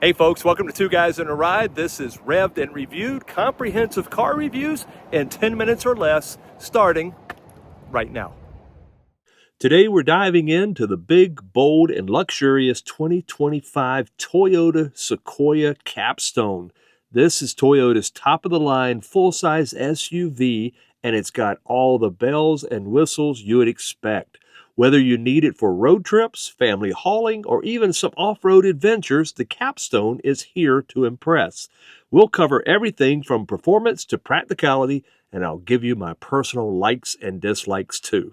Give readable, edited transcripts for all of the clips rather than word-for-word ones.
Hey folks, welcome to Two Guys in a Ride. This is Revved and Reviewed, comprehensive car reviews in 10 minutes or less, starting right now. Today we're diving into the big, bold, and luxurious 2025 Toyota Sequoia Capstone. This is Toyota's top-of-the-line full-size SUV, and it's got all the bells and whistles you would expect. Whether you need it for road trips, family hauling, or even some off-road adventures, the Capstone is here to impress. We'll cover everything from performance to practicality, and I'll give you my personal likes and dislikes too.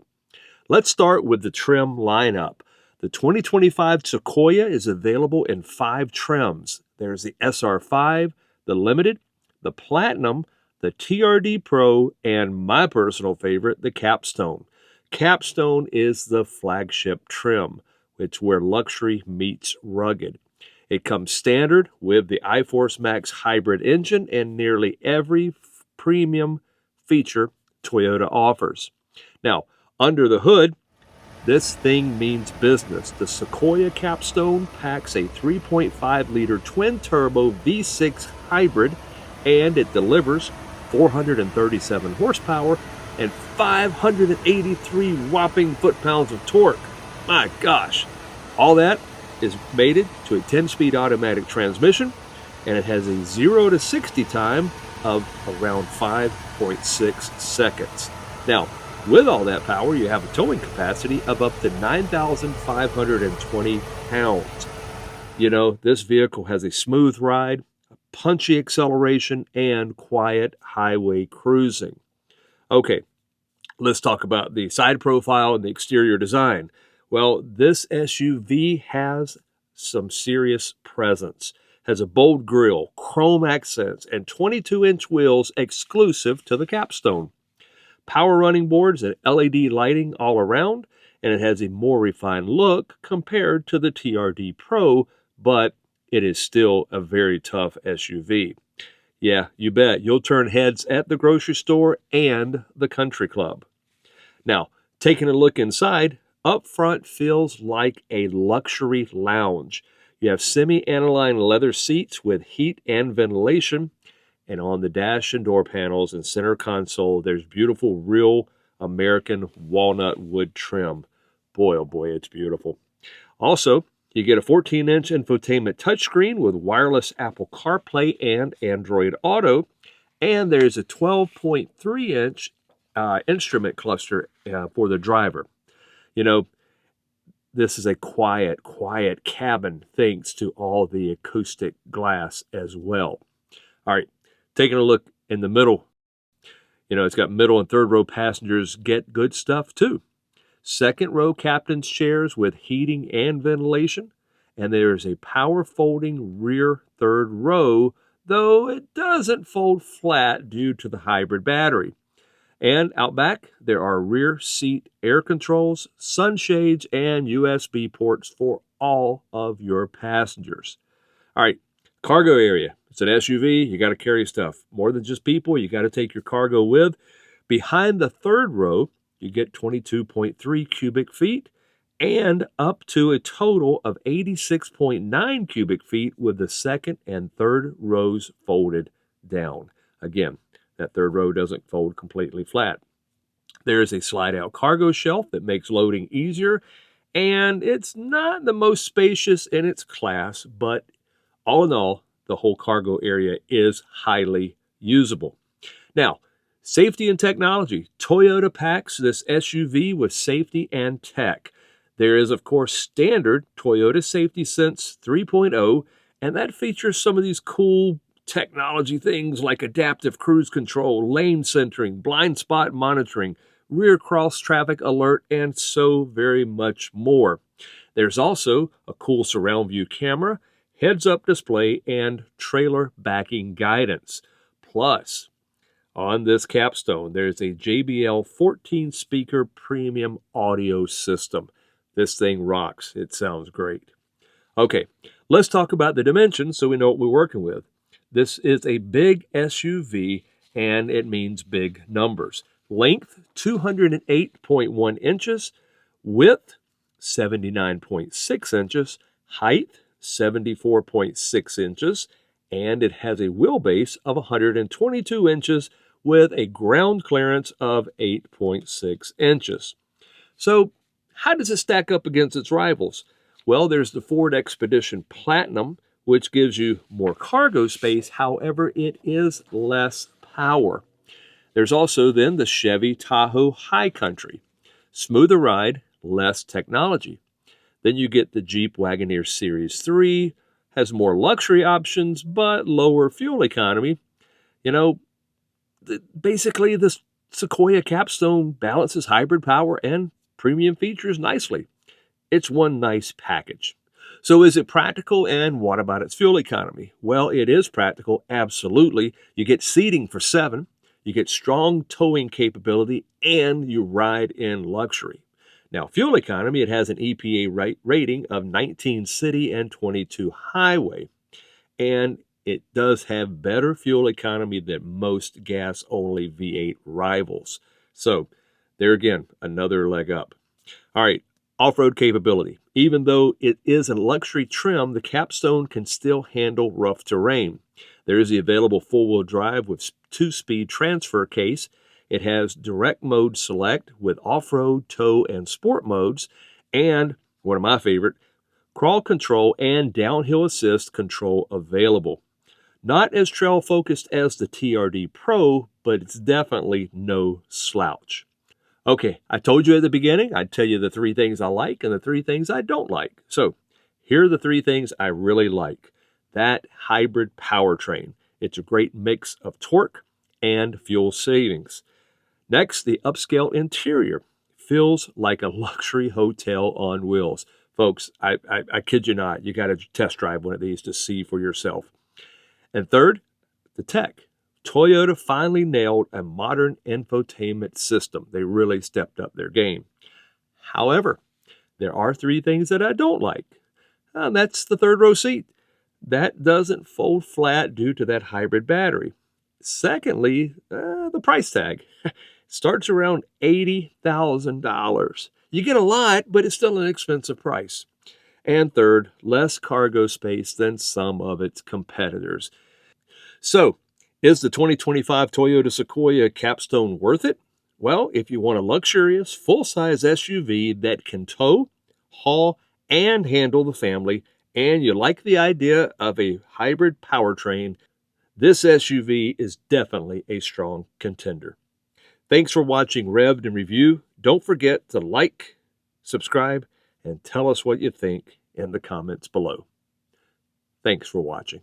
Let's start with the trim lineup. The 2025 Sequoia is available in 5 trims. There's the SR5, the Limited, the Platinum, the TRD Pro, and my personal favorite, the Capstone. Capstone is the flagship trim. It's where luxury meets rugged. It comes standard with the iForce Max hybrid engine and nearly every premium feature Toyota offers. Now, under the hood, this thing means business. The Sequoia Capstone packs a 3.5-liter twin-turbo V6 hybrid, and it delivers 437 horsepower and 583 whopping foot-pounds of torque. My gosh! All that is mated to a 10-speed automatic transmission, and it has a 0 to 60 time of around 5.6 seconds. Now, with all that power, you have a towing capacity of up to 9,520 pounds. You know, this vehicle has a smooth ride, a punchy acceleration, and quiet highway cruising. Okay, let's talk about the side profile and the exterior design. Well, this SUV has some serious presence. Has a bold grille, chrome accents, and 22-inch wheels exclusive to the Capstone. Power running boards and LED lighting all around, and it has a more refined look compared to the TRD Pro, but it is still a very tough SUV. Yeah, you bet. You'll turn heads at the grocery store and the country club. Now, taking a look inside, up front feels like a luxury lounge. You have semi-aniline leather seats with heat and ventilation, and on the dash and door panels and center console, there's beautiful real American walnut wood trim. Boy, oh boy, it's beautiful. Also, you get a 14-inch infotainment touchscreen with wireless Apple CarPlay and Android Auto, and there's a 12.3-inch instrument cluster for the driver. You know, this is a quiet cabin thanks to all the acoustic glass as well. All right, taking a look in the middle. You know, it's got middle and third row passengers get good stuff too. Second row captain's chairs with heating and ventilation. And there's a power folding rear third row, though it doesn't fold flat due to the hybrid battery. And out back, there are rear seat air controls, sunshades, and USB ports for all of your passengers. All right, cargo area. It's an SUV. You got to carry stuff. More than just people, you got to take your cargo with. Behind the third row, you get 22.3 cubic feet and up to a total of 86.9 cubic feet with the second and third rows folded down. Again, that third row doesn't fold completely flat. There is a slide-out cargo shelf that makes loading easier, and it's not the most spacious in its class, but all in all, the whole cargo area is highly usable. Now, safety and technology. Toyota packs this SUV with safety and tech. There is, of course, standard Toyota Safety Sense 3.0, and that features some of these cool technology things like adaptive cruise control, lane centering, blind spot monitoring, rear cross traffic alert, and so very much more. There's also a cool surround view camera, heads-up display, and trailer backing guidance. Plus, on this Capstone, there's a JBL 14-speaker premium audio system. This thing rocks. It sounds great. Okay, let's talk about the dimensions so we know what we're working with. This is a big SUV, and it means big numbers. Length, 208.1 inches. Width, 79.6 inches. Height, 74.6 inches, and it has a wheelbase of 122 inches with a ground clearance of 8.6 inches. So, how does it stack up against its rivals? Well, there's the Ford Expedition Platinum, which gives you more cargo space. However, it is less power. There's also then the Chevy Tahoe High Country. Smoother ride, less technology. Then you get the Jeep Wagoneer Series 3, has more luxury options, but lower fuel economy. You know, basically the Sequoia Capstone balances hybrid power and premium features nicely. It's one nice package. So is it practical, and what about its fuel economy? Well, it is practical, absolutely. You get seating for 7, you get strong towing capability, and you ride in luxury. Now, fuel economy, it has an EPA rating of 19 city and 22 highway, and it does have better fuel economy than most gas-only V8 rivals. So, there again, another leg up. All right, off-road capability. Even though it is a luxury trim, the Capstone can still handle rough terrain. There is the available four-wheel drive with 2-speed transfer case. It has direct mode select with off-road, tow, and sport modes. And, one of my favorite, crawl control and downhill assist control available. Not as trail-focused as the TRD Pro, but it's definitely no slouch. Okay, I told you at the beginning, I'd tell you the 3 things I like and the 3 things I don't like. So, here are the 3 things I really like. That hybrid powertrain. It's a great mix of torque and fuel savings. Next, the upscale interior. Feels like a luxury hotel on wheels. Folks, I kid you not, you got to test drive one of these to see for yourself. And third, the tech. Toyota finally nailed a modern infotainment system. They really stepped up their game. However, there are 3 things that I don't like. That's the third row seat. That doesn't fold flat due to that hybrid battery. Secondly, the price tag starts around $80,000. You get a lot, but it's still an expensive price. And third, less cargo space than some of its competitors. So, is the 2025 Toyota Sequoia Capstone worth it? Well, if you want a luxurious, full-size SUV that can tow, haul, and handle the family, and you like the idea of a hybrid powertrain, this SUV is definitely a strong contender. Thanks for watching Revved and Review. Don't forget to like, subscribe, and tell us what you think in the comments below. Thanks for watching.